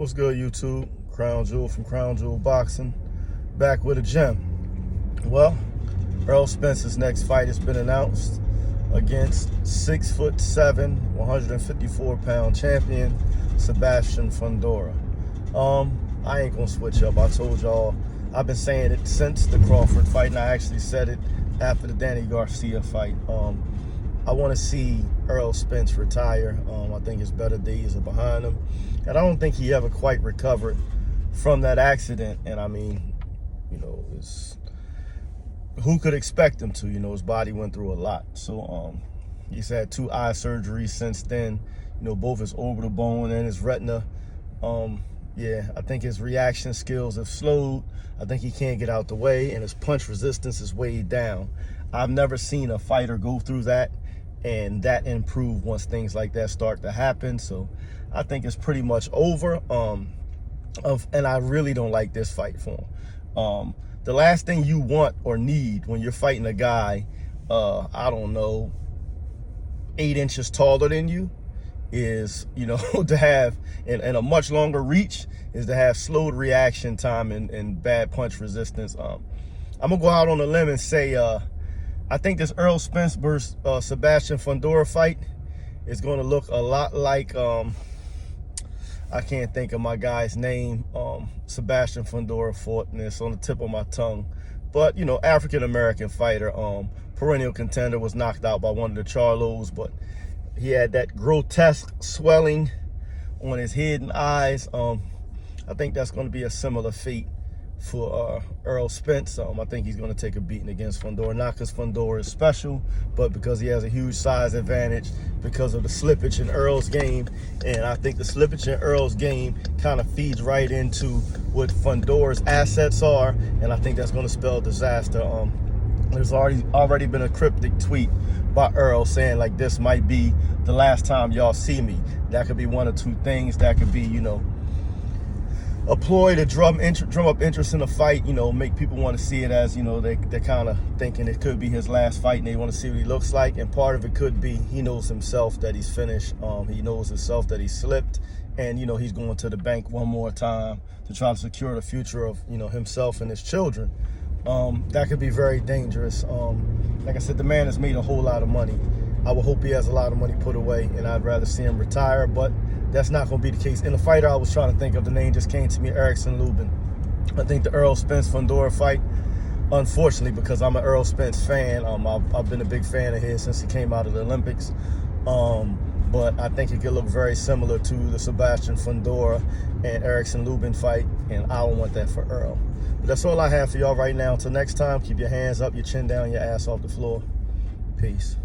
What's good, YouTube? Crown Jewel from Crown Jewel Boxing, back with a gem. Well, Errol Spence's next fight has been announced against 6'7", 154-pound champion Sebastian Fundora. I ain't gonna switch up. I told y'all, I've been saying it since the Crawford fight, and I actually said it after the Danny Garcia fight. I want to see Errol Spence retire. I think his better days are behind him. And I don't think he ever quite recovered from that accident. And I mean, who could expect him to? His body went through a lot. So he's had 2 eye surgeries since then. Both his orbital bone and his retina. Yeah, I think his reaction skills have slowed. I think he can't get out the way, and his punch resistance is way down. I've never seen a fighter go through that and that improve once things like that start to happen. So I think it's pretty much over. And I really don't like this fight for him. The last thing you want or need when you're fighting a guy, I don't know, 8 inches taller than you, is, to have, in a much longer reach, is to have slowed reaction time and bad punch resistance. I'm gonna go out on a limb and say, I think this Errol Spence versus Sebastian Fundora fight is going to look a lot like, I can't think of my guy's name, Sebastian Fundora fought, and it's on the tip of my tongue. But, African-American fighter, perennial contender, was knocked out by one of the Charlos, but he had that grotesque swelling on his head and eyes. I think that's going to be a similar fate for Errol Spence. I think he's going to take a beating against Fundora, not because Fundora is special, but because he has a huge size advantage because of the slippage in Errol's game. And I think the slippage in Errol's game kind of feeds right into what Fundora's assets are, and I think that's going to spell disaster. There's already been a cryptic tweet by Errol saying, like, this might be the last time y'all see me. That could be one or two things. That could be, a ploy to drum up interest in the fight, make people want to see it as, they're kind of thinking it could be his last fight and they want to see what he looks like. And part of it could be he knows himself that he's finished. He knows himself that he slipped, and, he's going to the bank one more time to try to secure the future of, himself and his children. That could be very dangerous. Like I said, the man has made a whole lot of money. I would hope he has a lot of money put away, and I'd rather see him retire, but that's not going to be the case. In the fighter I was trying to think of, the name just came to me, Erickson Lubin. I think the Errol Spence-Fundora fight, unfortunately, because I'm an Errol Spence fan, I've been a big fan of his since he came out of the Olympics, but I think it could look very similar to the Sebastian Fundora and Erickson Lubin fight, and I don't want that for Errol. But that's all I have for y'all right now. Until next time, keep your hands up, your chin down, your ass off the floor. Peace.